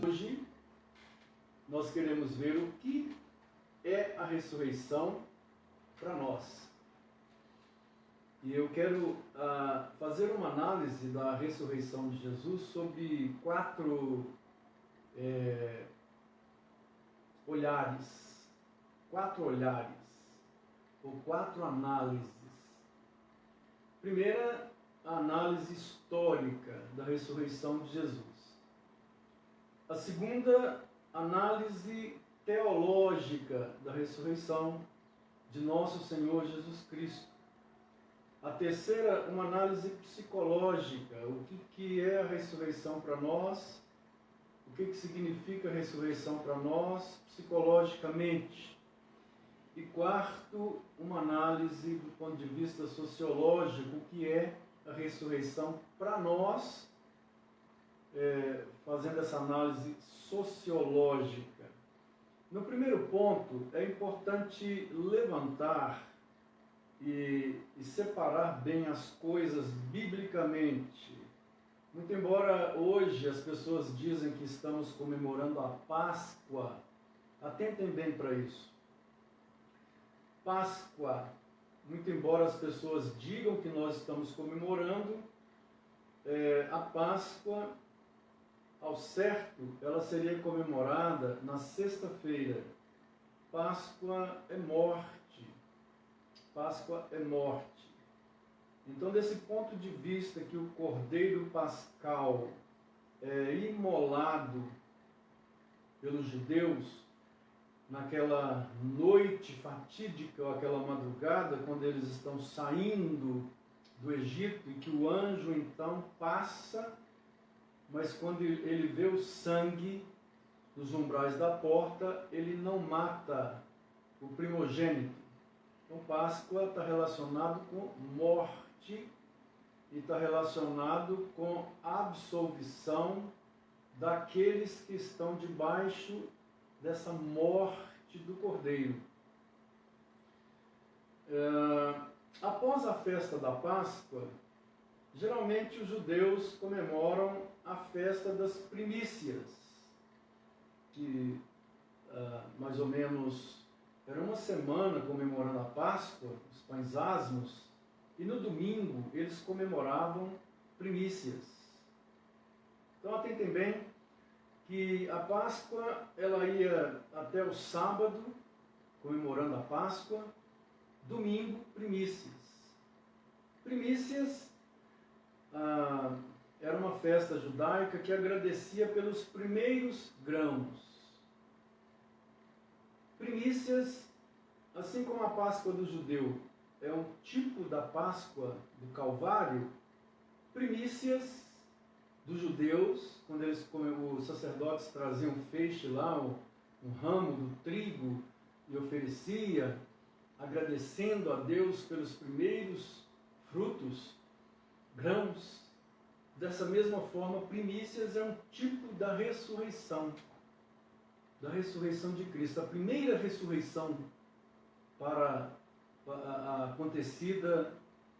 Hoje nós queremos ver o que é a ressurreição para nós. E eu quero fazer uma análise da ressurreição de Jesus sobre quatro olhares, ou quatro análises. Primeira, a análise histórica da ressurreição de Jesus. A segunda, análise teológica da ressurreição de nosso Senhor Jesus Cristo. A terceira, uma análise psicológica, o que é a ressurreição para nós, o que significa a ressurreição para nós psicologicamente. E quarto, uma análise do ponto de vista sociológico, o que é a ressurreição para nós, fazendo essa análise sociológica. No primeiro ponto, é importante levantar e separar bem as coisas biblicamente. Muito embora hoje as pessoas dizem que estamos comemorando a Páscoa, atentem bem para isso. Páscoa, muito embora as pessoas digam que nós estamos comemorando, a Páscoa, ao certo, ela seria comemorada na sexta-feira. Páscoa é morte. Páscoa é morte. Então, desse ponto de vista que o Cordeiro Pascal é imolado pelos judeus, naquela noite fatídica, ou aquela madrugada, quando eles estão saindo do Egito, e que o anjo então passa, mas quando ele vê o sangue nos umbrais da porta, ele não mata o primogênito. Então, Páscoa está relacionado com morte e está relacionado com absolvição daqueles que estão debaixo dessa morte do Cordeiro. Após a festa da Páscoa, geralmente os judeus comemoram a festa das primícias, que mais ou menos era uma semana comemorando a Páscoa, os pães asmos, e no domingo eles comemoravam primícias. Então atentem bem que a Páscoa ela ia até o sábado, comemorando a Páscoa, domingo, primícias. Primícias era uma festa judaica que agradecia pelos primeiros grãos. Primícias, assim como a Páscoa do judeu é um tipo da Páscoa do Calvário, primícias dos judeus, quando os sacerdotes traziam feixe lá, um ramo do trigo, e oferecia, agradecendo a Deus pelos primeiros frutos, grãos. Dessa mesma forma, primícias é um tipo da ressurreição de Cristo. A primeira ressurreição acontecida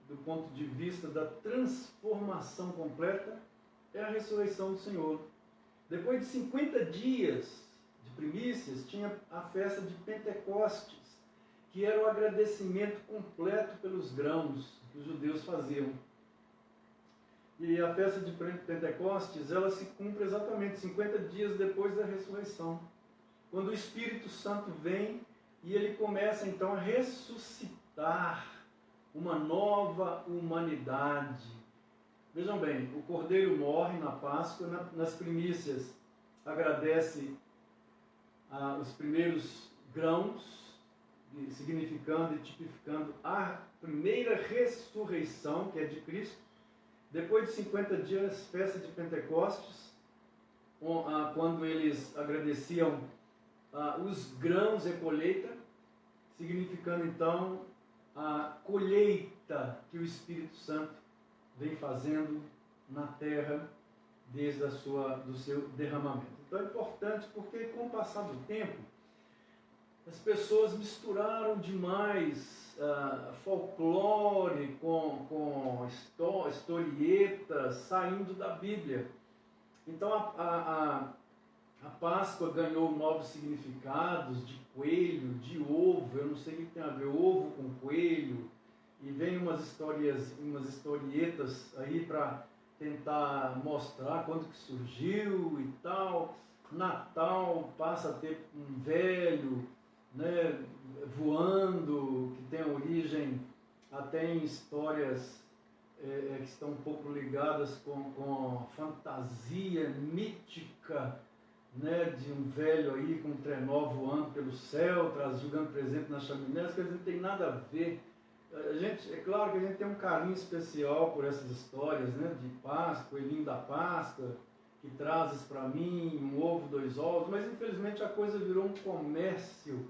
do ponto de vista da transformação completa é a ressurreição do Senhor. Depois de 50 dias de primícias, tinha a festa de Pentecostes, que era o agradecimento completo pelos grãos que os judeus faziam. E a festa de Pentecostes, ela se cumpre exatamente 50 dias depois da ressurreição, quando o Espírito Santo vem e ele começa então a ressuscitar uma nova humanidade. Vejam bem, o Cordeiro morre na Páscoa, nas primícias agradece os primeiros grãos, significando e tipificando a primeira ressurreição, que é de Cristo. Depois de 50 dias, festa de Pentecostes, quando eles agradeciam os grãos e colheita, significando então a colheita que o Espírito Santo vem fazendo na terra desde do seu derramamento. Então é importante porque com o passar do tempo as pessoas misturaram demais folclore, com historietas saindo da Bíblia. Então a Páscoa ganhou novos significados de coelho, de ovo. Eu não sei o que tem a ver ovo com coelho. E vem umas historietas aí para tentar mostrar quando que surgiu e tal. Natal passa a ter um velho, né, voando, que tem origem até em histórias que estão um pouco ligadas com a fantasia mítica, né, de um velho aí com um trenó voando pelo céu, jogando presente nas chaminés, que não tem nada a ver. É claro que a gente tem um carinho especial por essas histórias, né, de Páscoa, coelhinho da Páscoa, que trazes para mim, um ovo, 2 ovos, mas infelizmente a coisa virou um comércio.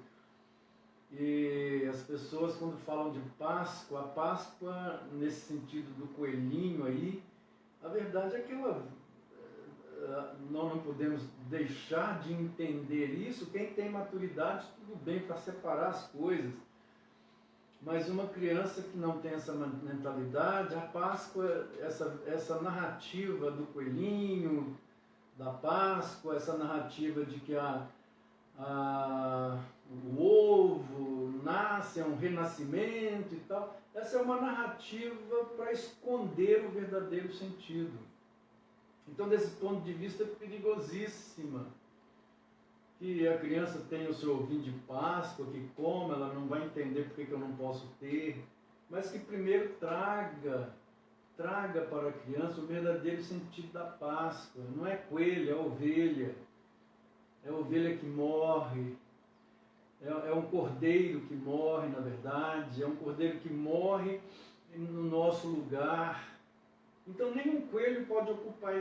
E as pessoas, quando falam de Páscoa, a Páscoa, nesse sentido do coelhinho aí, a verdade é que nós não podemos deixar de entender isso. Quem tem maturidade, tudo bem para separar as coisas. Mas uma criança que não tem essa mentalidade, a Páscoa, essa narrativa do coelhinho, da Páscoa, essa narrativa de que o ovo nasce, é um renascimento e tal, essa é uma narrativa para esconder o verdadeiro sentido. Então, desse ponto de vista, é perigosíssima que a criança tenha o seu ovinho de Páscoa, que coma, ela não vai entender porque que eu não posso ter, mas que primeiro traga para a criança o verdadeiro sentido da Páscoa. Não é coelho, é ovelha. É ovelha que morre, é um cordeiro que morre, na verdade, é um cordeiro que morre no nosso lugar. Então, nenhum coelho pode ocupar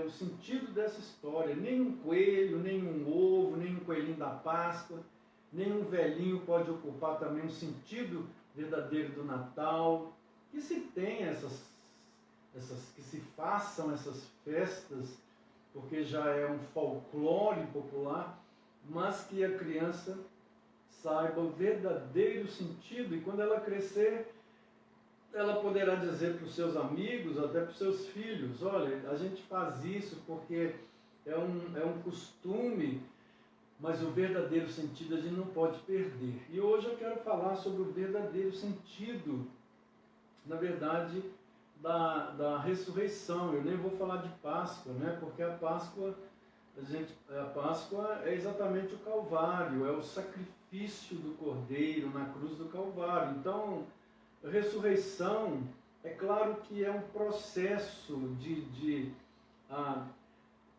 o sentido dessa história. Nenhum coelho, nenhum ovo, nenhum coelhinho da Páscoa, nenhum velhinho pode ocupar também um sentido verdadeiro do Natal. Que se tenha que se façam essas festas, porque já é um folclore popular, mas que a criança saiba o verdadeiro sentido, e quando ela crescer, ela poderá dizer para os seus amigos, até para os seus filhos: olha, a gente faz isso porque é um costume, mas o verdadeiro sentido a gente não pode perder. E hoje eu quero falar sobre o verdadeiro sentido, na verdade, da ressurreição. Eu nem vou falar de Páscoa, né? Porque a Páscoa é exatamente o Calvário, é o sacrifício do Cordeiro na cruz do Calvário. Então, a ressurreição, é claro que é um processo de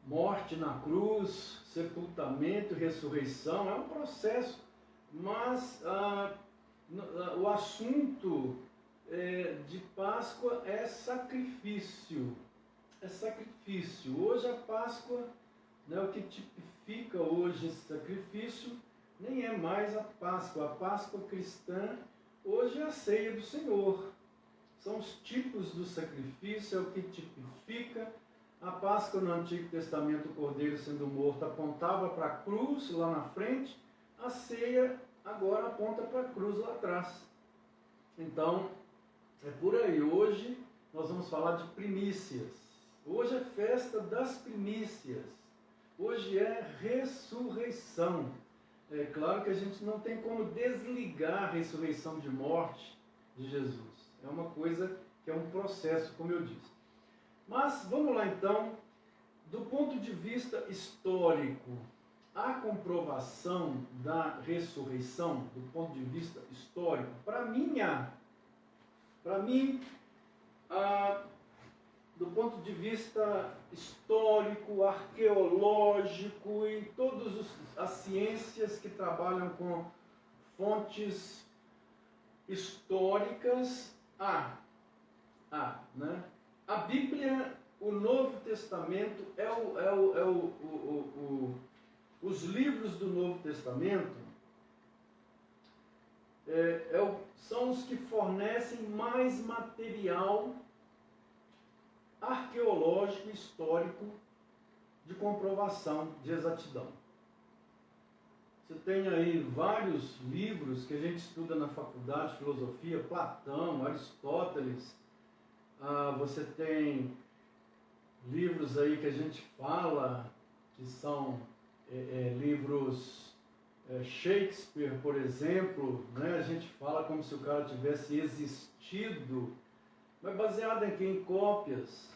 morte na cruz, sepultamento e ressurreição, é um processo, mas o assunto de Páscoa é sacrifício. É sacrifício. Hoje a Páscoa, né, o que tipifica hoje esse sacrifício, nem é mais a Páscoa. A Páscoa cristã hoje é a ceia do Senhor. São os tipos do sacrifício, é o que tipifica. A Páscoa no Antigo Testamento, o cordeiro sendo morto apontava para a cruz lá na frente. A ceia agora aponta para a cruz lá atrás. Então, é por aí. Hoje nós vamos falar de primícias. Hoje é festa das primícias. Hoje é ressurreição. É claro que a gente não tem como desligar a ressurreição de morte de Jesus. É uma coisa que é um processo, como eu disse. Mas vamos lá então, do ponto de vista histórico, a comprovação da ressurreição, do ponto de vista histórico, para mim, do ponto de vista histórico, arqueológico e todas as ciências que trabalham com fontes históricas, né? A Bíblia, o Novo Testamento, os livros do Novo Testamento são os que fornecem mais material arqueológico e histórico de comprovação de exatidão. Você tem aí vários livros que a gente estuda na faculdade de filosofia, Platão, Aristóteles. Você tem livros aí que a gente fala, que são livros Shakespeare, por exemplo, né? A gente fala como se o cara tivesse existido, mas baseado em quê? Em cópias.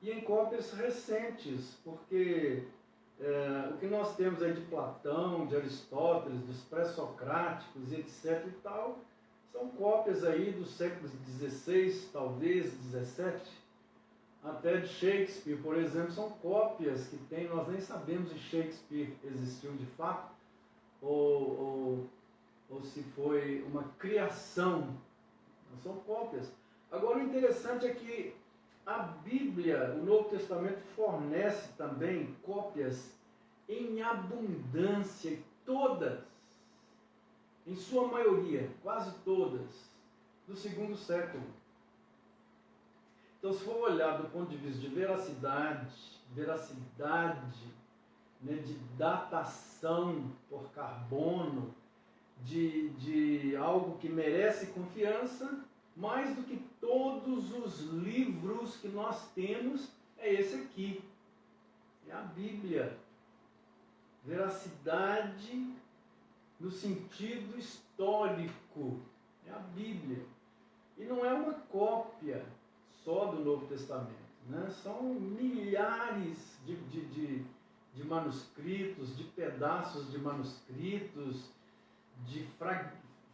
E em cópias recentes, porque o que nós temos aí de Platão, de Aristóteles, dos pré-socráticos e etc e tal, são cópias aí dos séculos XVI, talvez XVII, até de Shakespeare, por exemplo, são cópias que tem, nós nem sabemos se Shakespeare existiu de fato, ou se foi uma criação, são cópias. Agora o interessante é que a Bíblia, o Novo Testamento, fornece também cópias em abundância, todas, em sua maioria, quase todas, do segundo século. Então, se for olhar do ponto de vista de veracidade, né, de datação por carbono, de algo que merece confiança, mais do que todos os livros que nós temos, é esse aqui. É a Bíblia. Veracidade no sentido histórico. É a Bíblia. E não é uma cópia só do Novo Testamento, né? São milhares de manuscritos, de pedaços de manuscritos, de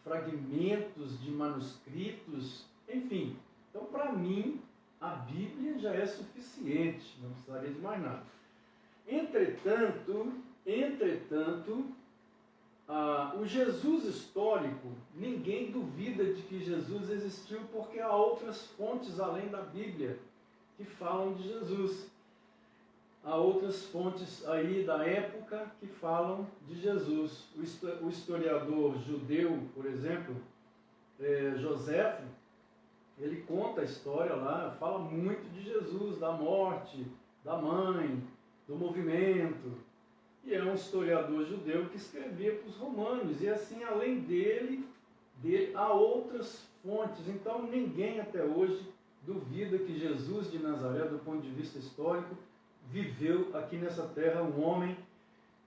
fragmentos de manuscritos, enfim. Então, para mim, a Bíblia já é suficiente, não precisaria de mais nada. Entretanto, o Jesus histórico, ninguém duvida de que Jesus existiu, porque há outras fontes além da Bíblia que falam de Jesus. Há outras fontes aí da época que falam de Jesus. O historiador judeu, por exemplo, Joséfo, ele conta a história lá, fala muito de Jesus, da morte, da mãe, do movimento. E é um historiador judeu que escrevia para os romanos. E assim, além dele há outras fontes. Então, ninguém até hoje duvida que Jesus de Nazaré, do ponto de vista histórico, viveu aqui nessa terra, um homem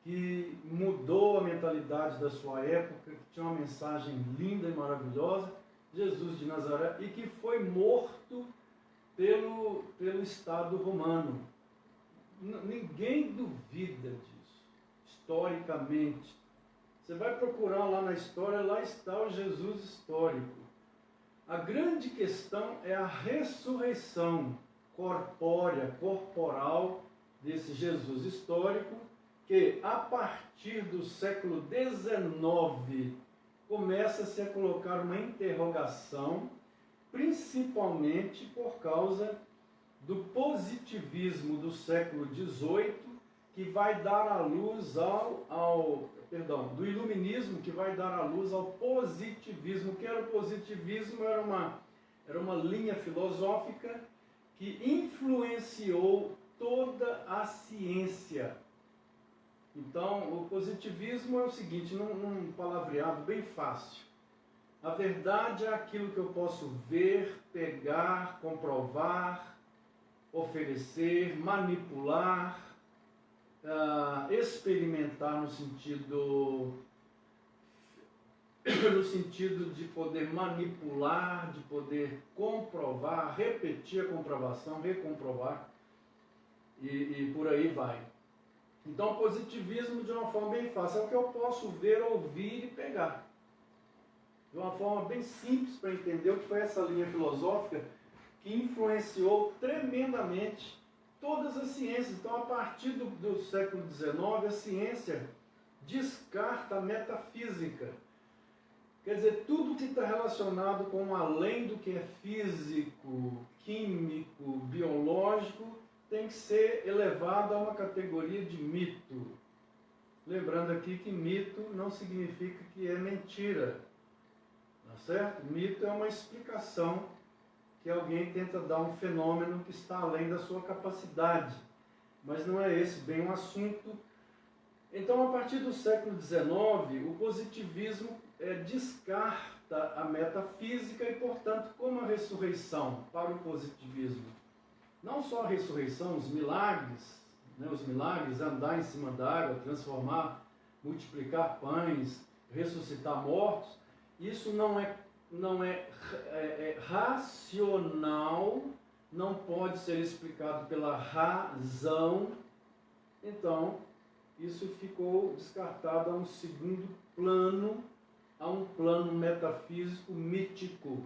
que mudou a mentalidade da sua época, que tinha uma mensagem linda e maravilhosa, Jesus de Nazaré, e que foi morto pelo Estado romano. Ninguém duvida disso, historicamente. Você vai procurar lá na história, lá está o Jesus histórico. A grande questão é a ressurreição corpórea, corporal desse Jesus histórico, que a partir do século XIX começa-se a colocar uma interrogação, principalmente por causa do positivismo do século XVIII, que vai dar a luz do iluminismo, que vai dar a luz ao positivismo. O que era o positivismo? Era uma linha filosófica que influenciou toda a ciência. Então, o positivismo é o seguinte, num palavreado bem fácil. A verdade é aquilo que eu posso ver, pegar, comprovar, oferecer, manipular, experimentar no sentido de poder manipular, de poder comprovar, repetir a comprovação, recomprovar, e por aí vai. Então, o positivismo, de uma forma bem fácil, é o que eu posso ver, ouvir e pegar. De uma forma bem simples para entender o que foi essa linha filosófica que influenciou tremendamente todas as ciências. Então, a partir do século XIX, a ciência descarta a metafísica. Quer dizer, tudo que está relacionado com além do que é físico, químico, biológico, tem que ser elevado a uma categoria de mito. Lembrando aqui que mito não significa que é mentira. Tá certo? Mito é uma explicação que alguém tenta dar um fenômeno que está além da sua capacidade. Mas não é esse bem o assunto. Então, a partir do século XIX, o positivismo descarta a metafísica e, portanto, como a ressurreição para o positivismo, não só a ressurreição, os milagres, andar em cima d'água, transformar, multiplicar pães, ressuscitar mortos, isso não é racional, não pode ser explicado pela razão. Então, isso ficou descartado a um segundo plano, a um plano metafísico mítico.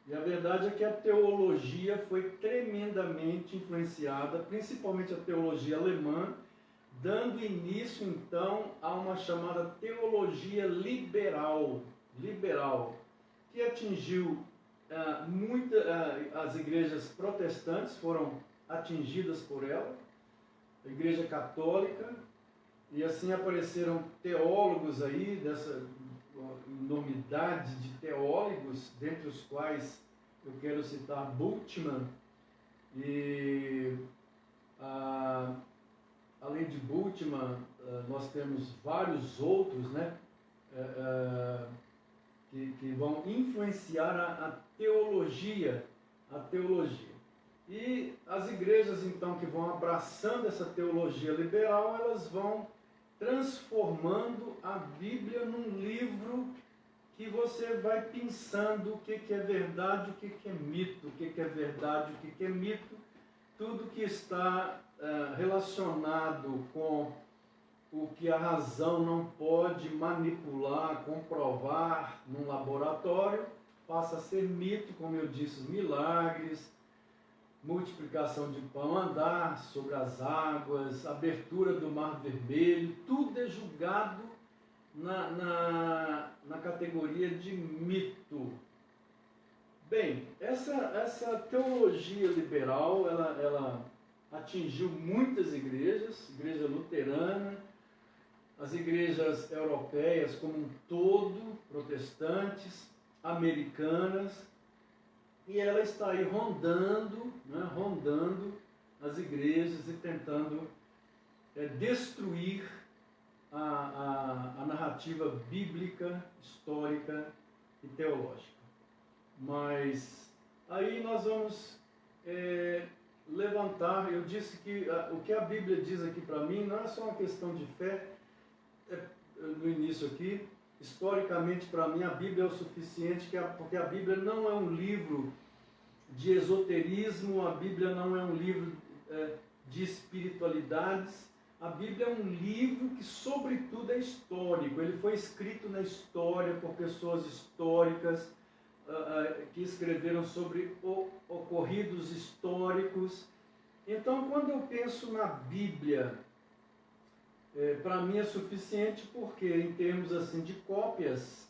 E a verdade é que a teologia foi tremendamente influenciada, principalmente a teologia alemã, dando início então a uma chamada teologia liberal, que atingiu as igrejas protestantes, foram atingidas por ela, a Igreja Católica, e assim apareceram teólogos aí, dessa enormidade de teólogos, dentre os quais eu quero citar Bultmann, e além de Bultmann, nós temos vários outros, né, que vão influenciar a teologia. E as igrejas, então, que vão abraçando essa teologia liberal, elas vão transformando a Bíblia num livro que você vai pensando o que é verdade, o que é mito, o que é verdade, o que é mito, tudo que está relacionado com o que a razão não pode manipular, comprovar num laboratório, passa a ser mito, como eu disse, os milagres, multiplicação de pão, andar sobre as águas, abertura do Mar Vermelho, tudo é julgado na categoria de mito. Bem, essa teologia liberal, ela atingiu muitas igrejas, igreja luterana, as igrejas europeias como um todo, protestantes, americanas, e ela está aí rondando as igrejas e tentando destruir a narrativa bíblica, histórica e teológica. Mas aí nós vamos levantar, eu disse que o que a Bíblia diz aqui para mim não é só uma questão de fé, no início aqui, historicamente para mim a Bíblia é o suficiente, porque a Bíblia não é um livro de esoterismo, a Bíblia não é um livro de espiritualidades, a Bíblia é um livro que sobretudo é histórico, ele foi escrito na história por pessoas históricas, que escreveram sobre ocorridos históricos. Então, quando eu penso na Bíblia, para mim é suficiente porque, em termos assim de cópias,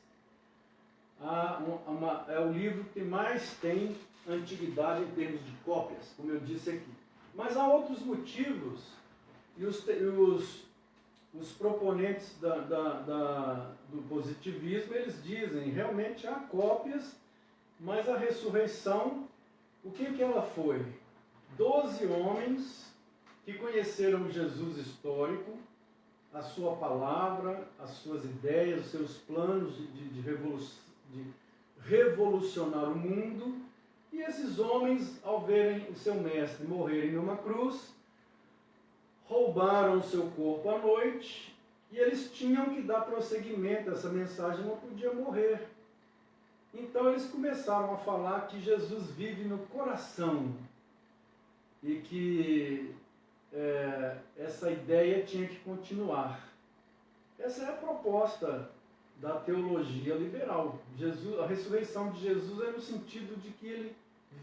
é o livro que mais tem antiguidade em termos de cópias, como eu disse aqui. Mas há outros motivos, e os proponentes do positivismo, eles dizem, realmente há cópias, mas a ressurreição, o que ela foi? 12 homens que conheceram Jesus histórico, a sua palavra, as suas ideias, os seus planos de revolucionar o mundo, e esses homens, ao verem o seu mestre morrer em uma cruz, roubaram o seu corpo à noite, e eles tinham que dar prosseguimento, essa mensagem não podia morrer. Então eles começaram a falar que Jesus vive no coração, e que essa ideia tinha que continuar. Essa é a proposta da teologia liberal. A ressurreição de Jesus é no sentido de que ele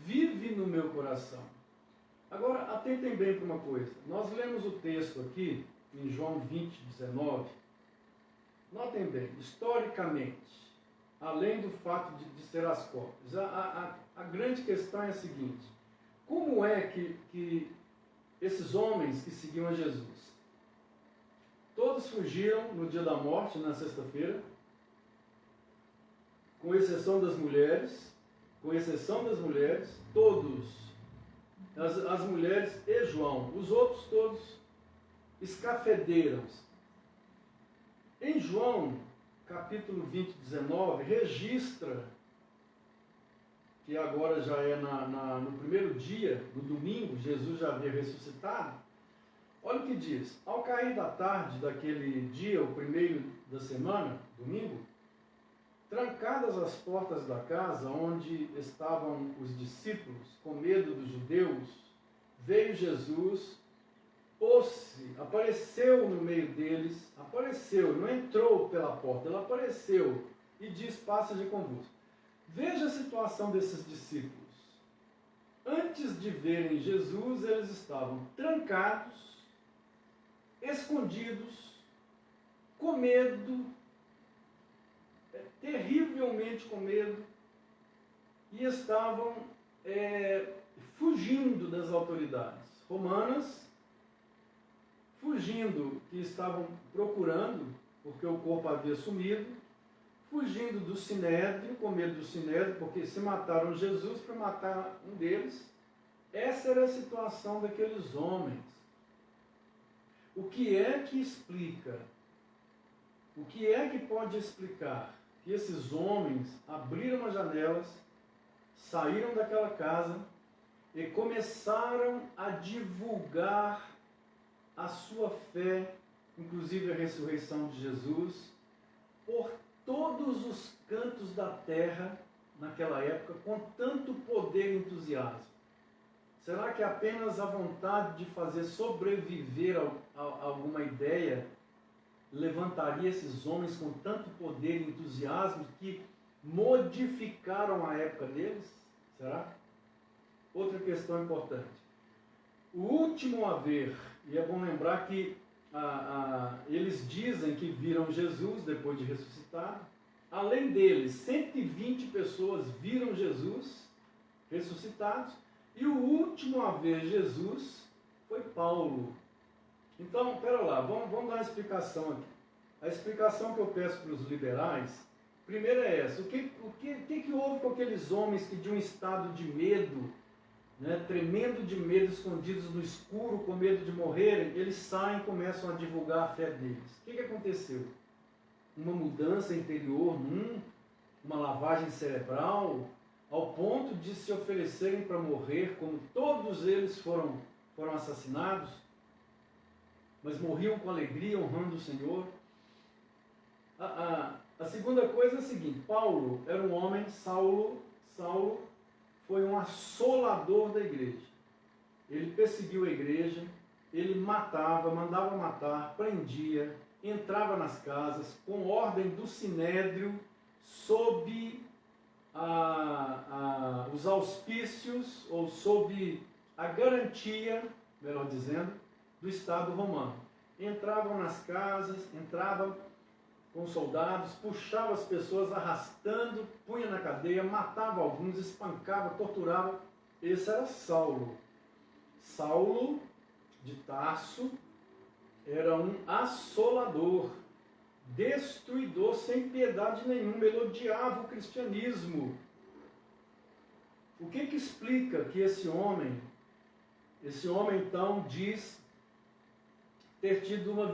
vive no meu coração. Agora, atentem bem para uma coisa. Nós lemos o texto aqui, em João 20, 19. Notem bem, historicamente, além do fato de ser as cópias, a grande questão é a seguinte: como é que esses homens que seguiam a Jesus, todos fugiram no dia da morte, na sexta-feira, com exceção das mulheres, todos, as mulheres e João, os outros todos escafedeiram-se. Em João, capítulo 20, 19, registra, que agora já é no primeiro dia, no domingo, Jesus já havia ressuscitado. Olha o que diz: ao cair da tarde daquele dia, o primeiro da semana, domingo, trancadas as portas da casa onde estavam os discípulos, com medo dos judeus, veio Jesus, pôs-se, apareceu no meio deles, apareceu, não entrou pela porta, ele apareceu e diz: passe-lhe convosco. Veja a situação desses discípulos. Antes de verem Jesus, eles estavam trancados, escondidos, com medo, terrivelmente com medo, e estavam fugindo das autoridades romanas, fugindo, que estavam procurando, porque o corpo havia sumido, fugindo do Sinédrio, com medo do Sinédrio, porque se mataram Jesus para matar um deles. Essa era a situação daqueles homens. O que é que explica? O que é que pode explicar que esses homens abriram as janelas, saíram daquela casa e começaram a divulgar a sua fé, inclusive a ressurreição de Jesus, por todos os cantos da terra naquela época, com tanto poder e entusiasmo? Será que apenas a vontade de fazer sobreviver a alguma ideia levantaria esses homens com tanto poder e entusiasmo que modificaram a época deles? Será? Outra questão importante. O último a ver, e é bom lembrar que eles dizem que viram Jesus depois de ressuscitar. Além deles, 120 pessoas viram Jesus ressuscitados. E o último a ver Jesus foi Paulo. Então, pera lá, vamos dar uma explicação aqui. A explicação que eu peço para os liberais, primeiro é essa: o que houve com aqueles homens que, de um estado de medo, né, tremendo de medo, escondidos no escuro, com medo de morrerem, eles saem e começam a divulgar a fé deles? O que aconteceu? Uma mudança interior, uma lavagem cerebral, ao ponto de se oferecerem para morrer, como todos eles foram assassinados, mas morriam com alegria, honrando o Senhor. A segunda coisa é a seguinte: Paulo era um homem, Saulo foi um assolador da igreja. Ele perseguiu a igreja, ele matava, mandava matar, prendia, entrava nas casas, com ordem do Sinédrio, sob os auspícios, ou sob a garantia, melhor dizendo, do Estado romano. Entravam nas casas, entravam com soldados, puxava as pessoas arrastando, punha na cadeia, matava alguns, espancava, torturava. Esse era Saulo. Saulo de Tarso era um assolador, destruidor, sem piedade nenhuma. Ele odiava o cristianismo. O que explica que esse homem então diz ter tido uma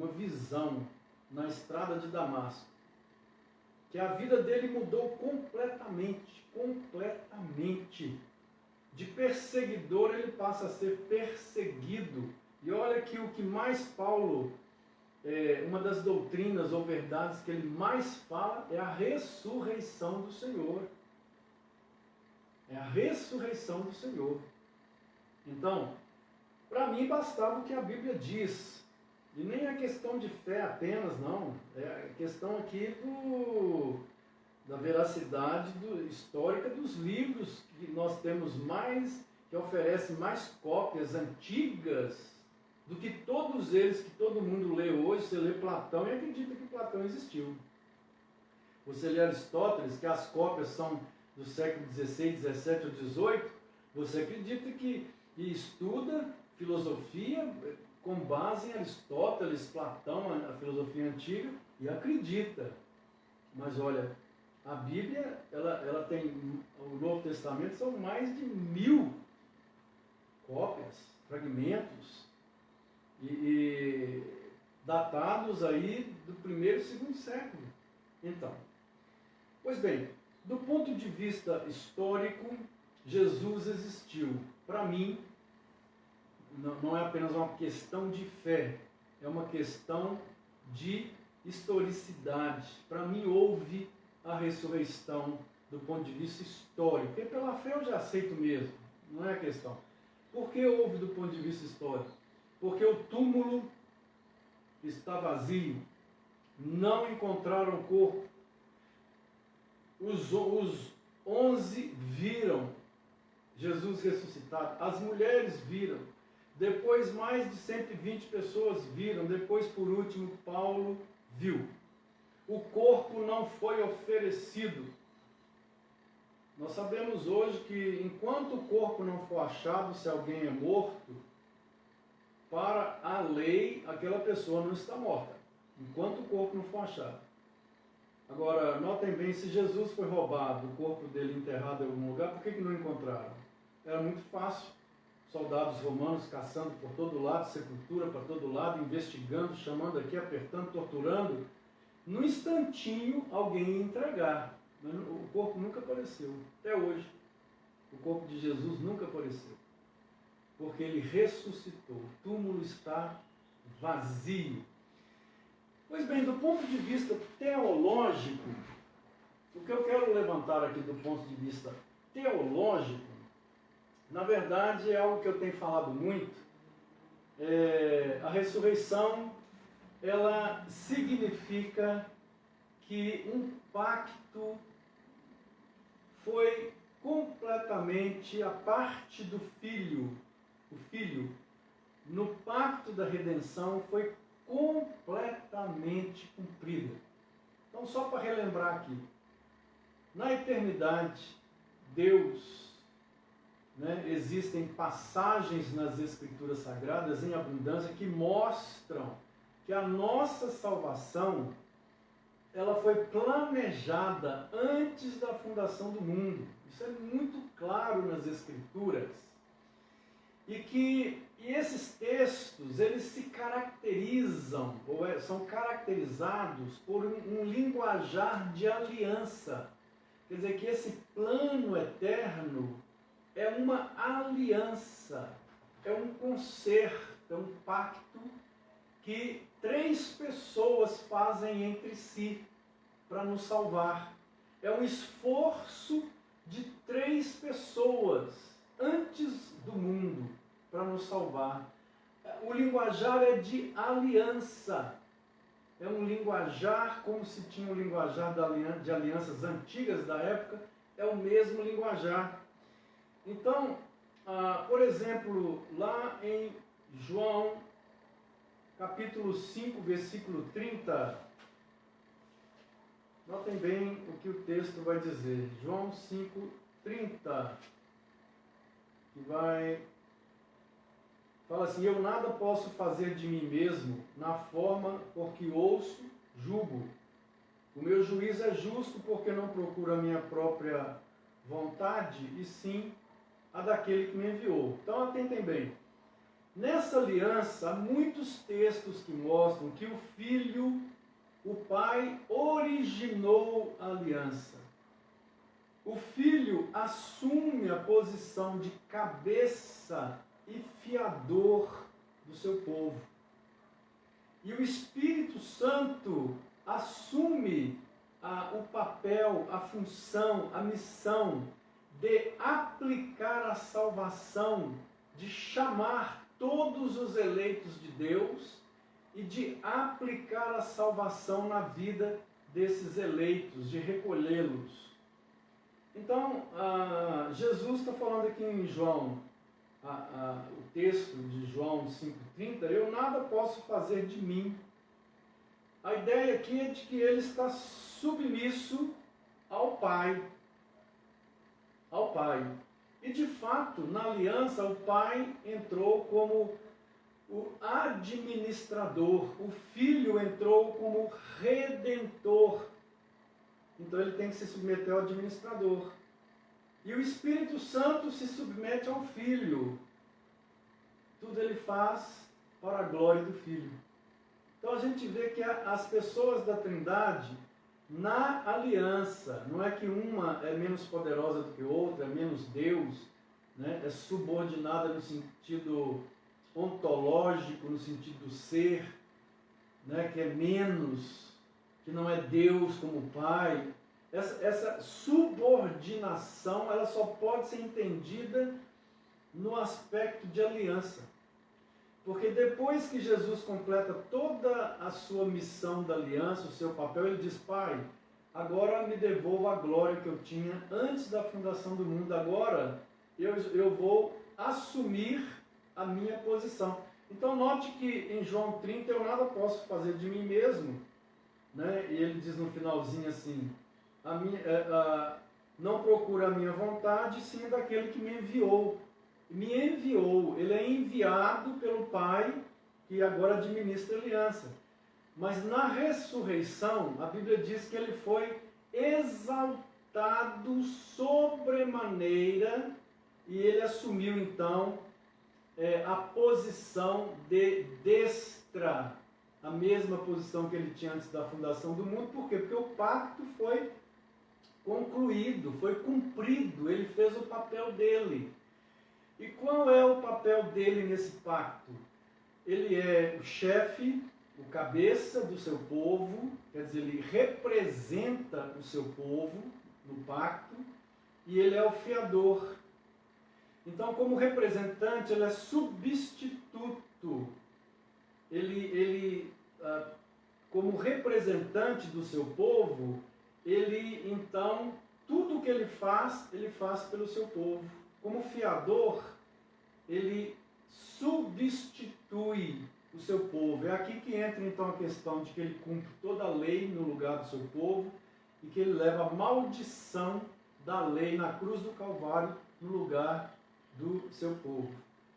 visão na estrada de Damasco, que a vida dele mudou completamente. De perseguidor ele passa a ser perseguido. E olha que o que mais Paulo, uma das doutrinas ou verdades que ele mais fala é a ressurreição do Senhor. É a ressurreição do Senhor. Então, para mim bastava o que a Bíblia diz. E nem é questão de fé apenas, não. É questão aqui da veracidade histórica dos livros que nós temos mais, que oferecem mais cópias antigas do que todos eles que todo mundo lê hoje. Você lê Platão e acredita que Platão existiu. Você lê Aristóteles, que as cópias são do século XVI, XVII ou XVIII, você acredita que estuda filosofia com base em Aristóteles, Platão, a filosofia antiga, e acredita. Mas olha, a Bíblia, ela tem, o Novo Testamento são mais de 1000 cópias, fragmentos. e datados aí do primeiro e segundo século. Então, pois bem, do ponto de vista histórico, Jesus existiu. Para mim, não é apenas uma questão de fé, é uma questão de historicidade. Para mim, houve a ressurreição do ponto de vista histórico. Porque pela fé eu já aceito mesmo, não é a questão. Por que houve do ponto de vista histórico? Porque o túmulo está vazio, não encontraram o corpo. Os 11 viram Jesus ressuscitado, as mulheres viram, depois mais de 120 pessoas viram, depois por último Paulo viu. O corpo não foi oferecido. Nós sabemos hoje que enquanto o corpo não for achado, se alguém é morto, para a lei aquela pessoa não está morta, enquanto o corpo não for achado. Agora, notem bem, se Jesus foi roubado, o corpo dele enterrado em algum lugar, por que não encontraram? Era muito fácil. Soldados romanos caçando por todo lado, sepultura para todo lado, investigando, chamando aqui, apertando, torturando. No instantinho, alguém ia entregar. Mas o corpo nunca apareceu, até hoje. O corpo de Jesus nunca apareceu. Porque ele ressuscitou. O túmulo está vazio. Pois bem, do ponto de vista teológico, o que eu quero levantar aqui do ponto de vista teológico, na verdade é algo que eu tenho falado muito. A ressurreição, ela significa que um pacto foi completamente a parte do Filho. O Filho, no pacto da redenção, foi completamente cumprida. Então, só para relembrar aqui, na eternidade, Deus, existem passagens nas Escrituras Sagradas em abundância que mostram que a nossa salvação, ela foi planejada antes da fundação do mundo. Isso é muito claro nas Escrituras. E esses textos, eles se caracterizam, são caracterizados por um linguajar de aliança. Quer dizer, que esse plano eterno é uma aliança, é um concerto, é um pacto que 3 pessoas fazem entre si para nos salvar. É um esforço de 3 pessoas antes do mundo para nos salvar. O linguajar é de aliança. É um linguajar como se tinha um linguajar de alianças antigas da época, é o mesmo linguajar. Então, por exemplo, lá em João, capítulo 5, versículo 30, notem bem o que o texto vai dizer. João 5, 30, que fala assim: eu nada posso fazer de mim mesmo na forma por que ouço, julgo. O meu juízo é justo porque não procuro a minha própria vontade, e sim a daquele que me enviou. Então atentem bem. Nessa aliança, há muitos textos que mostram que o Filho, o Pai, originou a aliança. O Filho assume a posição de cabeça e fiador do seu povo. E o Espírito Santo assume o papel, a função, a missão de aplicar a salvação, de chamar todos os eleitos de Deus e de aplicar a salvação na vida desses eleitos, de recolhê-los. Então, Jesus está falando aqui em João, o texto de João 5,30, eu nada posso fazer de mim. A ideia aqui é de que ele está submisso ao Pai. Ao Pai. E de fato, na aliança, o Pai entrou como o administrador, o Filho entrou como redentor. Então ele tem que se submeter ao administrador. E o Espírito Santo se submete ao Filho. Tudo ele faz para a glória do Filho. Então a gente vê que as pessoas da Trindade, na aliança, não é que uma é menos poderosa do que outra, é menos Deus, né? É subordinada no sentido ontológico, no sentido do ser, né? Que é menos, que não é Deus como Pai. Essa subordinação, ela só pode ser entendida no aspecto de aliança. Porque depois que Jesus completa toda a sua missão da aliança, o seu papel, ele diz: Pai, agora me devolva a glória que eu tinha antes da fundação do mundo. Agora eu vou assumir a minha posição. Então note que em João 30 eu nada posso fazer de mim mesmo, né? E ele diz no finalzinho assim: não procura a minha vontade, sim daquele que me enviou. Me enviou, ele é enviado pelo Pai, que agora administra a aliança. Mas na ressurreição, a Bíblia diz que ele foi exaltado sobremaneira e ele assumiu então a posição de destra, a mesma posição que ele tinha antes da fundação do mundo. Por quê? Porque o pacto foi concluído, foi cumprido, ele fez o papel dele. E qual é o papel dele nesse pacto? Ele é o chefe, o cabeça do seu povo, quer dizer, ele representa o seu povo no pacto, e ele é o fiador. Então, como representante, ele é substituto. Como representante do seu povo, ele, então, tudo que ele faz pelo seu povo. Como fiador, ele substitui o seu povo. É aqui que entra então a questão de que ele cumpre toda a lei no lugar do seu povo e que ele leva a maldição da lei na cruz do Calvário no lugar do seu povo.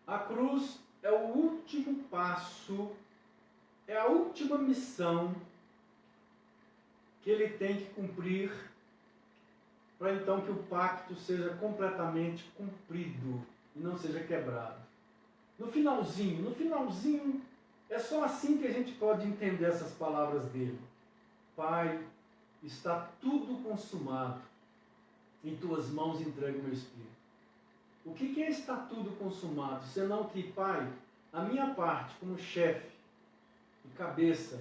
A cruz é o último passo, é a última missão que ele tem que cumprir para então que o pacto seja completamente cumprido e não seja quebrado. No finalzinho, é só assim que a gente pode entender essas palavras dele. Pai, está tudo consumado, em tuas mãos entrego o meu espírito. O que é estar tudo consumado? Senão que, Pai, a minha parte como chefe e cabeça,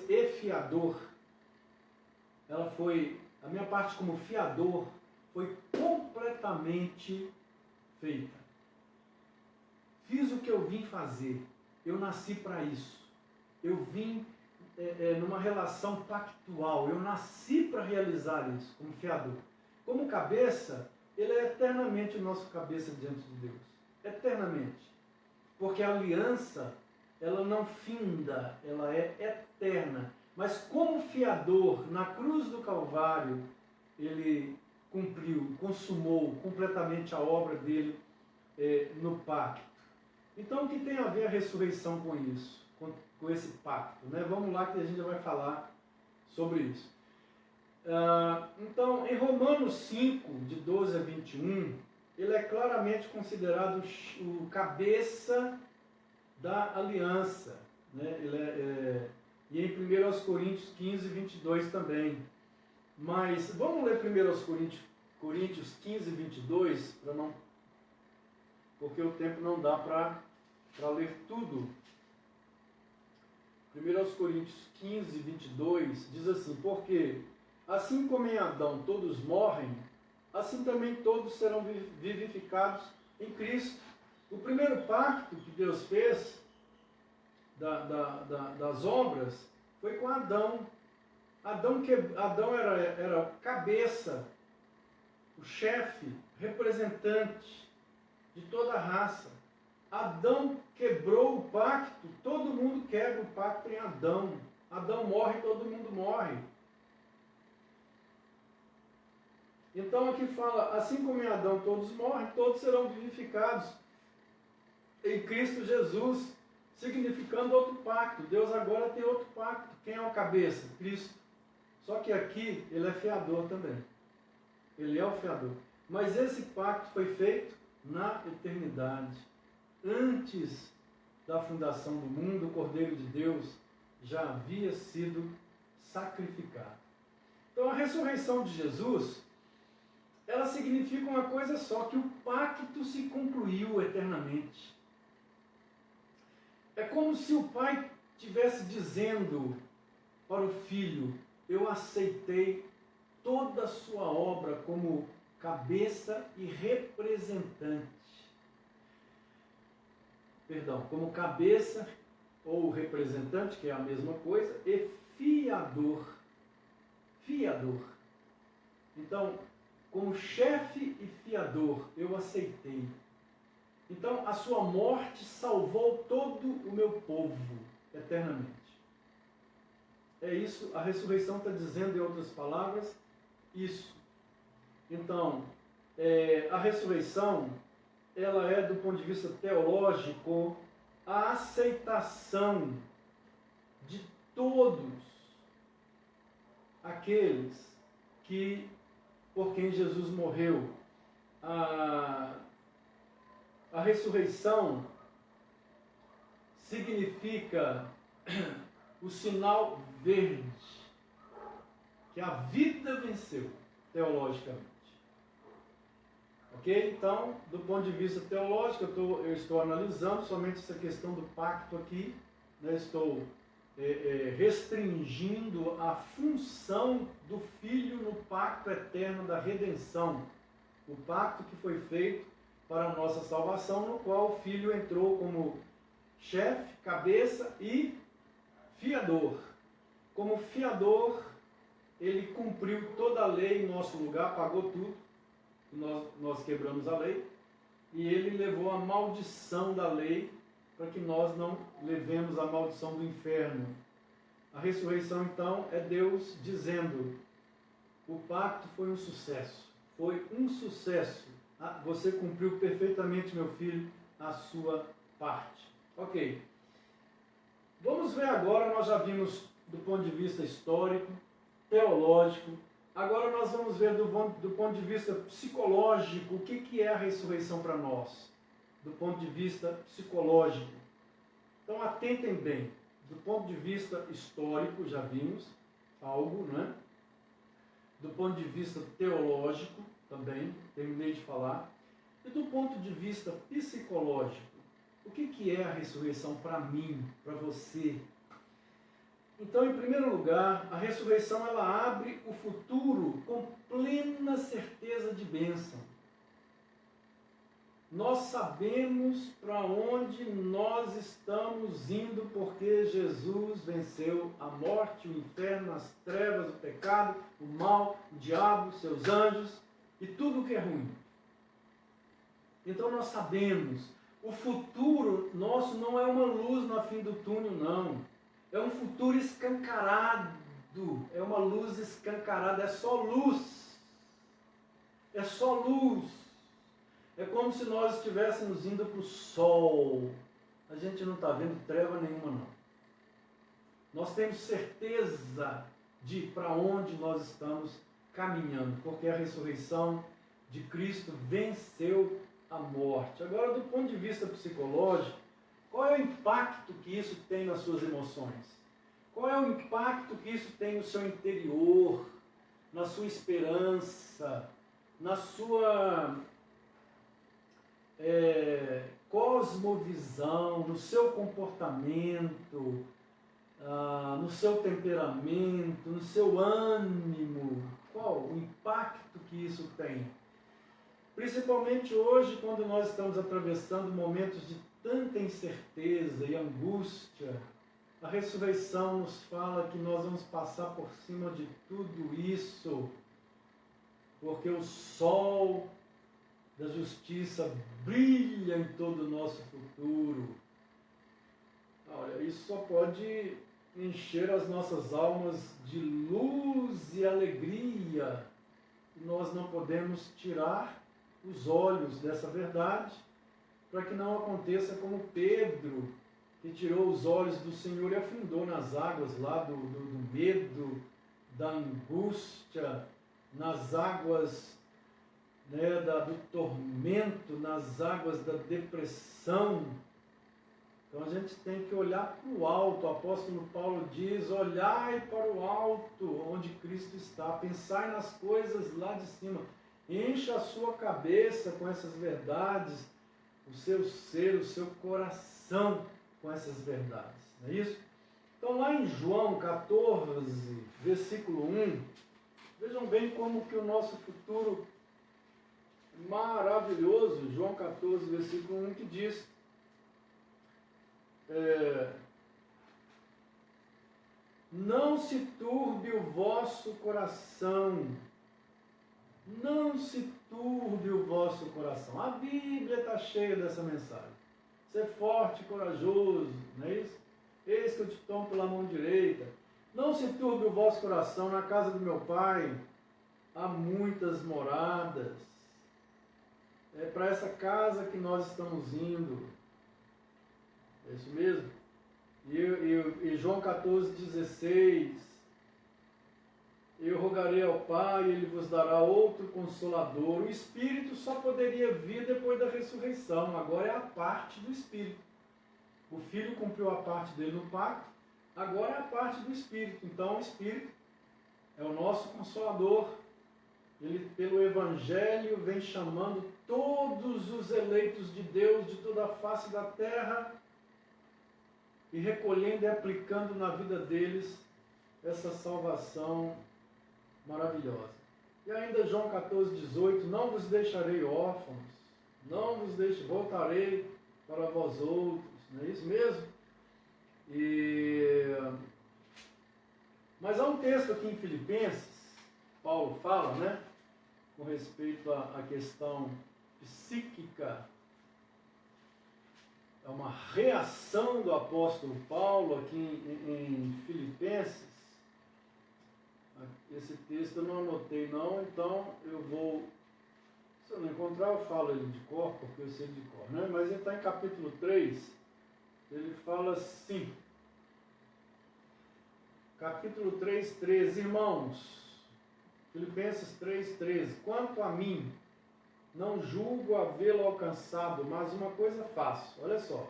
e fiador, a minha parte como fiador foi completamente feita. Fiz o que eu vim fazer, eu nasci para isso. Eu vim numa relação pactual, eu nasci para realizar isso como fiador. Como cabeça, ele é eternamente o nosso cabeça diante de Deus. Eternamente. Porque a aliança, ela não finda, ela é eterna. Mas como fiador, na cruz do Calvário, ele cumpriu, consumou completamente a obra dele no pacto. Então, o que tem a ver a ressurreição com isso, com esse pacto? Né? Vamos lá que a gente vai falar sobre isso. Então, em Romanos 5, de 12 a 21, ele é claramente considerado o cabeça da aliança. Né? E em 1 Coríntios 15, 22 também. Mas vamos ler 1 Coríntios 15, 22, porque o tempo não dá para ler tudo. 1 Coríntios 15, 22 diz assim: porque assim como em Adão todos morrem, assim também todos serão vivificados em Cristo. O primeiro pacto que Deus fez das obras foi com Adão. Adão era cabeça, o chefe, representante de toda a raça. Adão quebrou o pacto, todo mundo quebra o pacto em Adão. Adão morre, todo mundo morre. Então aqui fala, assim como em Adão todos morrem, todos serão vivificados em Cristo Jesus, significando outro pacto. Deus agora tem outro pacto. Quem é o cabeça? Cristo. Só que aqui ele é fiador também. Ele é o fiador. Mas esse pacto foi feito na eternidade. antes da fundação do mundo, o Cordeiro de Deus já havia sido sacrificado. Então a ressurreição de Jesus, ela significa uma coisa só, que o pacto se concluiu eternamente. É como se o pai estivesse dizendo para o filho: eu aceitei toda a sua obra como cabeça e representante. Perdão, como cabeça ou representante, que é a mesma coisa, e fiador. Fiador. Então, como chefe e fiador, eu aceitei. Então, a sua morte salvou todo o meu povo eternamente. É isso, a ressurreição está dizendo, em outras palavras, isso. Então, a ressurreição, ela é, do ponto de vista teológico, a aceitação de todos aqueles que, por quem Jesus morreu. A ressurreição significa o sinal verde, que a vida venceu, teologicamente. Ok? Então, do ponto de vista teológico, eu estou analisando somente essa questão do pacto aqui, né? Estou restringindo a função do Filho no pacto eterno da redenção, o pacto que foi feito para a nossa salvação, no qual o Filho entrou como chefe, cabeça e fiador. Como fiador, ele cumpriu toda a lei em nosso lugar, pagou tudo, nós quebramos a lei, e ele levou a maldição da lei para que nós não levemos a maldição do inferno. A ressurreição, então, é Deus dizendo: o pacto foi um sucesso, você cumpriu perfeitamente, meu filho, a sua parte. Ok. Vamos ver agora, nós já vimos do ponto de vista histórico, teológico, agora nós vamos ver do ponto de vista psicológico, o que é a ressurreição para nós, do ponto de vista psicológico. Então atentem bem, do ponto de vista histórico, já vimos algo, não é? Do ponto de vista teológico, também, terminei de falar, e do ponto de vista psicológico, o que é a ressurreição para mim, para você? Então, em primeiro lugar, a ressurreição ela abre o futuro com plena certeza de bênção. Nós sabemos para onde nós estamos indo, porque Jesus venceu a morte, o inferno, as trevas, o pecado, o mal, o diabo, seus anjos e tudo o que é ruim. Então nós sabemos, o futuro nosso não é uma luz no fim do túnel, não. É um futuro escancarado, é uma luz escancarada, é só luz. É só luz. É como se nós estivéssemos indo para o sol. A gente não está vendo treva nenhuma, não. Nós temos certeza de para onde nós estamos caminhando, porque a ressurreição de Cristo venceu a morte. Agora, do ponto de vista psicológico, qual é o impacto que isso tem nas suas emoções? Qual é o impacto que isso tem no seu interior, na sua esperança, na sua cosmovisão, no seu comportamento, no seu temperamento, no seu ânimo? Qual o impacto que isso tem? Principalmente hoje, quando nós estamos atravessando momentos de tanta incerteza e angústia, a ressurreição nos fala que nós vamos passar por cima de tudo isso, porque o sol da justiça brilha em todo o nosso futuro. Olha, isso só pode encher as nossas almas de luz e alegria. Nós não podemos tirar os olhos dessa verdade, para que não aconteça como Pedro, que tirou os olhos do Senhor e afundou nas águas lá do medo, da angústia, nas águas né, do tormento, nas águas da depressão. Então a gente tem que olhar para o alto. O apóstolo Paulo diz: olhai para o alto, onde Cristo está, pensai nas coisas lá de cima. Encha a sua cabeça com essas verdades, o seu ser, o seu coração com essas verdades. Não é isso? Então lá em João 14, versículo 1, vejam bem como que o nosso futuro maravilhoso, João 14, versículo 1, que diz: não se turbe o vosso coração. Não se turbe o vosso coração. A Bíblia está cheia dessa mensagem. Ser forte e corajoso, não é isso? Eis que eu te tomo pela mão direita. Não se turbe o vosso coração. Na casa do meu Pai há muitas moradas. É para essa casa que nós estamos indo. É isso mesmo? E João 14, 16. Eu rogarei ao Pai, Ele vos dará outro Consolador. O Espírito só poderia vir depois da ressurreição. Agora é a parte do Espírito. O Filho cumpriu a parte dele no pacto. Agora é a parte do Espírito. Então o Espírito é o nosso Consolador. Ele, pelo Evangelho, vem chamando todos os eleitos de Deus de toda a face da terra e recolhendo e aplicando na vida deles essa salvação maravilhosa. E ainda João 14, 18, não vos deixarei órfãos, não vos deixarei, voltarei para vós outros, não é isso mesmo? Mas há um texto aqui em Filipenses, Paulo fala, né, com respeito à questão psíquica. É uma reação do apóstolo Paulo aqui em Filipenses. Esse texto eu não anotei não, então eu vou, se eu não encontrar eu falo ele de cor, porque eu sei de cor, né? Mas ele está em capítulo 3, ele fala assim, capítulo 3, 13, irmãos, Filipenses 3, 13, quanto a mim, não julgo havê-lo alcançado, mas uma coisa faço, olha só,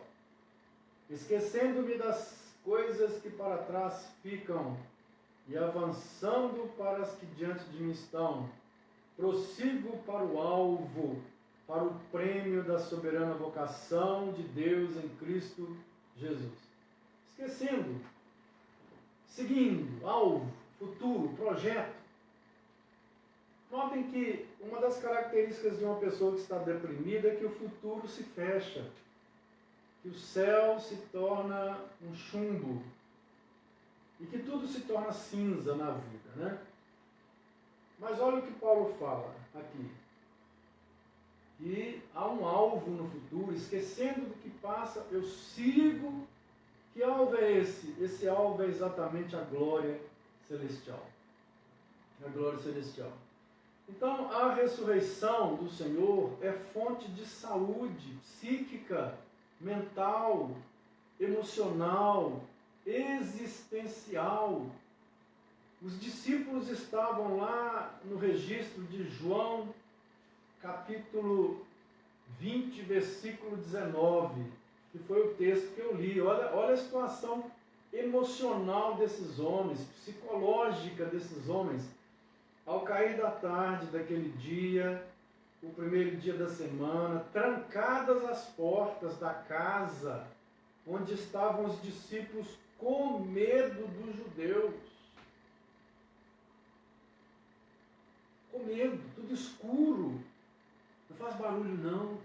esquecendo-me das coisas que para trás ficam e avançando para as que diante de mim estão, prossigo para o alvo, para o prêmio da soberana vocação de Deus em Cristo Jesus. Esquecendo, seguindo, alvo, futuro, projeto. Notem que uma das características de uma pessoa que está deprimida é que o futuro se fecha, que o céu se torna um chumbo e que tudo se torna cinza na vida, né? Mas olha o que Paulo fala aqui, que há um alvo no futuro, esquecendo do que passa, eu sigo. Que alvo é esse? Esse alvo é exatamente a glória celestial. A glória celestial. Então, a ressurreição do Senhor é fonte de saúde psíquica, mental, emocional, existencial. Os discípulos estavam lá no registro de João, capítulo 20, versículo 19, que foi o texto que eu li. Olha a situação emocional desses homens, psicológica desses homens. Ao cair da tarde daquele dia, o primeiro dia da semana, trancadas as portas da casa onde estavam os discípulos com medo dos judeus. Com medo, tudo escuro. Não faz barulho não.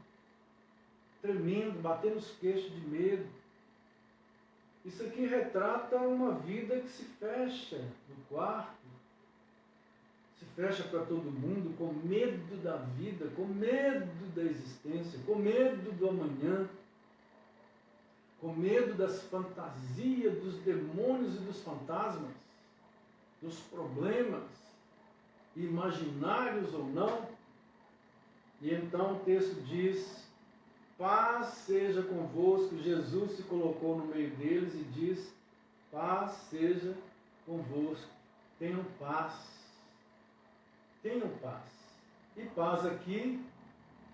Tremendo, batendo os queixos de medo. Isso aqui retrata uma vida que se fecha no quarto. Se fecha para todo mundo, com medo da vida, com medo da existência, com medo do amanhã, com medo das fantasias, dos demônios e dos fantasmas, dos problemas, imaginários ou não. E então o texto diz, paz seja convosco. Jesus se colocou no meio deles e diz, paz seja convosco. Tenham paz. Tenham paz. E paz aqui,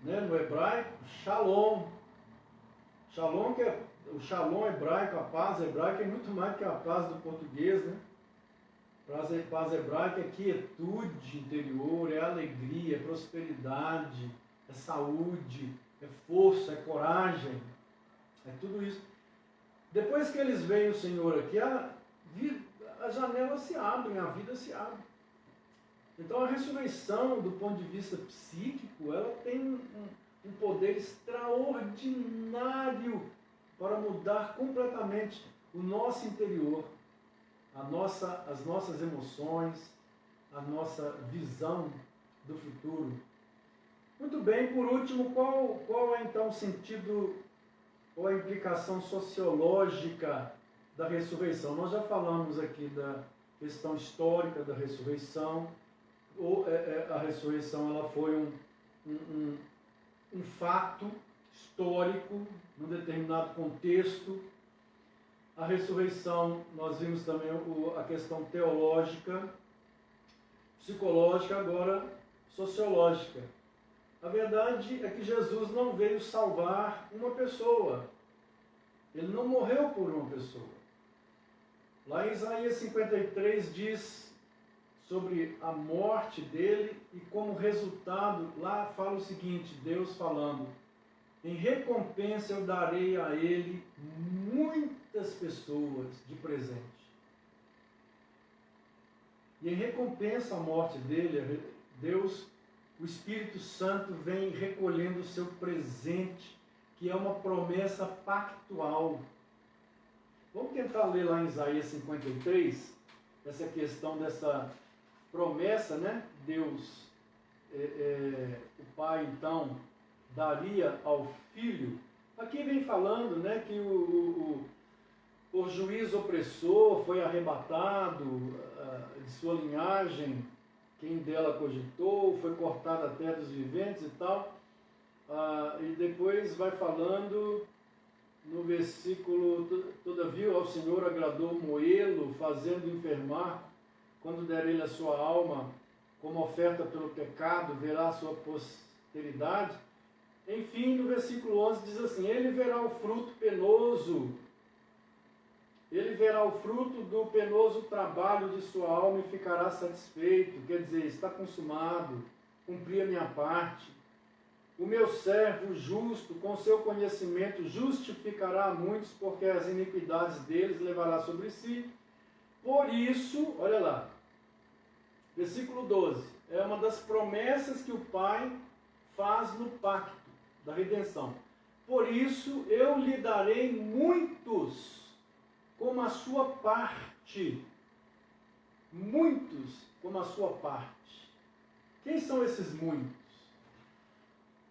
né, no hebraico, shalom. Shalom, o shalom hebraico, a paz hebraica, é muito mais que a paz do português, né? Paz hebraica é quietude interior, é alegria, é prosperidade, é saúde, é força, é coragem, é tudo isso. Depois que eles veem o Senhor aqui, as janelas se abrem, a vida se abre. Então a ressurreição, do ponto de vista psíquico, ela tem um poder extraordinário para mudar completamente o nosso interior, as nossas emoções, a nossa visão do futuro. Muito bem, por último, qual é então o sentido ou a implicação sociológica da ressurreição? Nós já falamos aqui da questão histórica da ressurreição. A ressurreição ela foi um fato histórico, num determinado contexto. A ressurreição, nós vimos também a questão teológica, psicológica, agora sociológica. A verdade é que Jesus não veio salvar uma pessoa. Ele não morreu por uma pessoa. Lá em Isaías 53 diz sobre a morte dele e como resultado, lá fala o seguinte, Deus falando: em recompensa eu darei a ele muitas pessoas de presente. E em recompensa à morte dele, Deus, o Espírito Santo, vem recolhendo o seu presente, que é uma promessa pactual. Vamos tentar ler lá em Isaías 53, essa questão dessa promessa, né? Deus, o Pai, então, daria ao Filho. Aqui vem falando, né, que o juiz opressor foi arrebatado de sua linhagem, quem dela cogitou, foi cortado a terra dos viventes e tal. E depois vai falando no versículo: todavia ao Senhor agradou moê-lo, fazendo enfermar, quando der ele a sua alma como oferta pelo pecado, verá a sua posteridade. Enfim, no versículo 11 diz assim: ele verá o fruto penoso, ele verá o fruto do penoso trabalho de sua alma e ficará satisfeito. Quer dizer, está consumado, cumpri a minha parte. O meu servo justo, com seu conhecimento, justificará a muitos, porque as iniquidades deles levará sobre si. Por isso, olha lá, versículo 12, é uma das promessas que o Pai faz no pacto da redenção. Por isso eu lhe darei muitos como a sua parte. Muitos como a sua parte. Quem são esses muitos?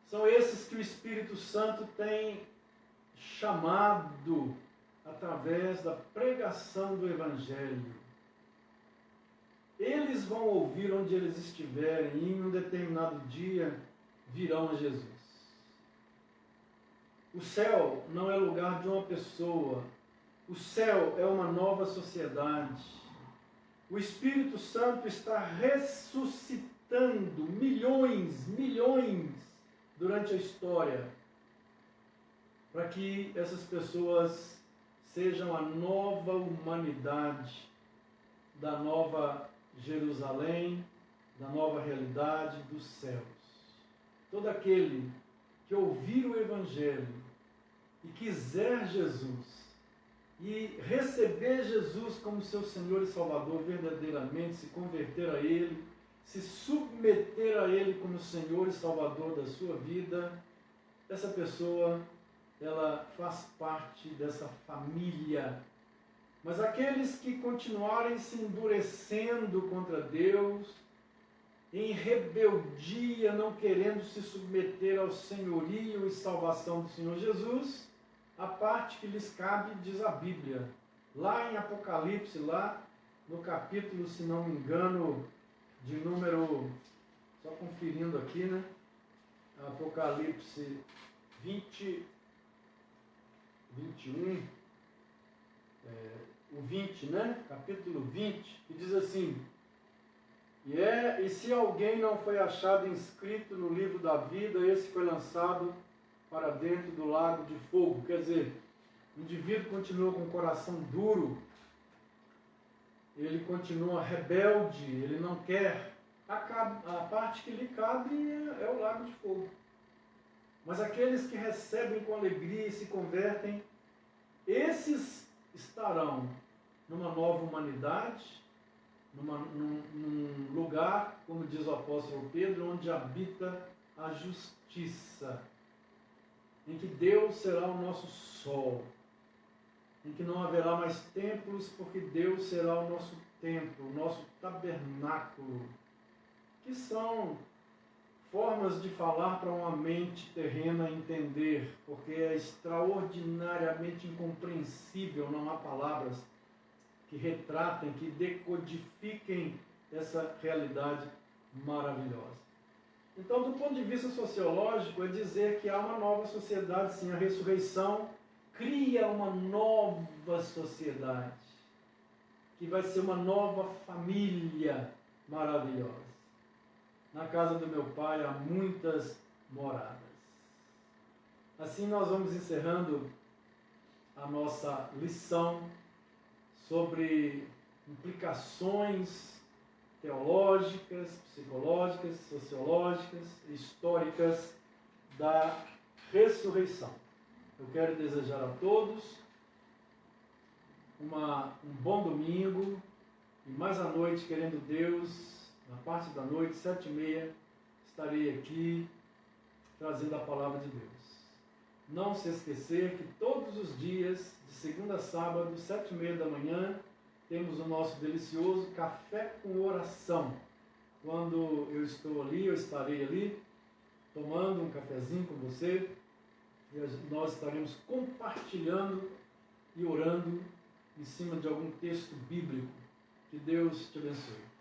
São esses que o Espírito Santo tem chamado através da pregação do Evangelho. Eles vão ouvir onde eles estiverem e em um determinado dia virão a Jesus. O céu não é lugar de uma pessoa. O céu é uma nova sociedade. O Espírito Santo está ressuscitando milhões durante a história, para que essas pessoas sejam a nova humanidade da nova Jerusalém, da nova realidade dos céus. Todo aquele que ouvir o Evangelho e quiser Jesus, e receber Jesus como seu Senhor e Salvador verdadeiramente, se converter a Ele, se submeter a Ele como Senhor e Salvador da sua vida, essa pessoa, ela faz parte dessa família. Mas aqueles que continuarem se endurecendo contra Deus, em rebeldia, não querendo se submeter ao senhorio e salvação do Senhor Jesus, a parte que lhes cabe, diz a Bíblia, lá em Apocalipse, lá no capítulo, se não me engano, de número, só conferindo aqui, né? Apocalipse 20, 21, o 20, né? Capítulo 20, que diz assim: E se alguém não foi achado inscrito no livro da vida, esse foi lançado para dentro do lago de fogo. Quer dizer, o indivíduo continua com o coração duro, ele continua rebelde, ele não quer. A parte que lhe cabe é o lago de fogo. Mas aqueles que recebem com alegria e se convertem, esses estarão numa nova humanidade, num lugar, como diz o apóstolo Pedro, onde habita a justiça, em que Deus será o nosso sol, em que não haverá mais templos, porque Deus será o nosso templo, o nosso tabernáculo, que são formas de falar para uma mente terrena entender, porque é extraordinariamente incompreensível, não há palavras que retratem, que decodifiquem essa realidade maravilhosa. Então, do ponto de vista sociológico, é dizer que há uma nova sociedade, sim, a ressurreição cria uma nova sociedade, que vai ser uma nova família maravilhosa. Na casa do meu pai há muitas moradas. Assim nós vamos encerrando a nossa lição sobre implicações teológicas, psicológicas, sociológicas, históricas da ressurreição. Eu quero desejar a todos um bom domingo e mais à noite, querendo Deus, na parte da noite, 7h30, estarei aqui trazendo a palavra de Deus. Não se esquecer que todos os dias, de segunda a sábado, 7h30 da manhã, temos o nosso delicioso café com oração. Quando eu estou ali, eu estarei ali, tomando um cafezinho com você, e nós estaremos compartilhando e orando em cima de algum texto bíblico. Que Deus te abençoe.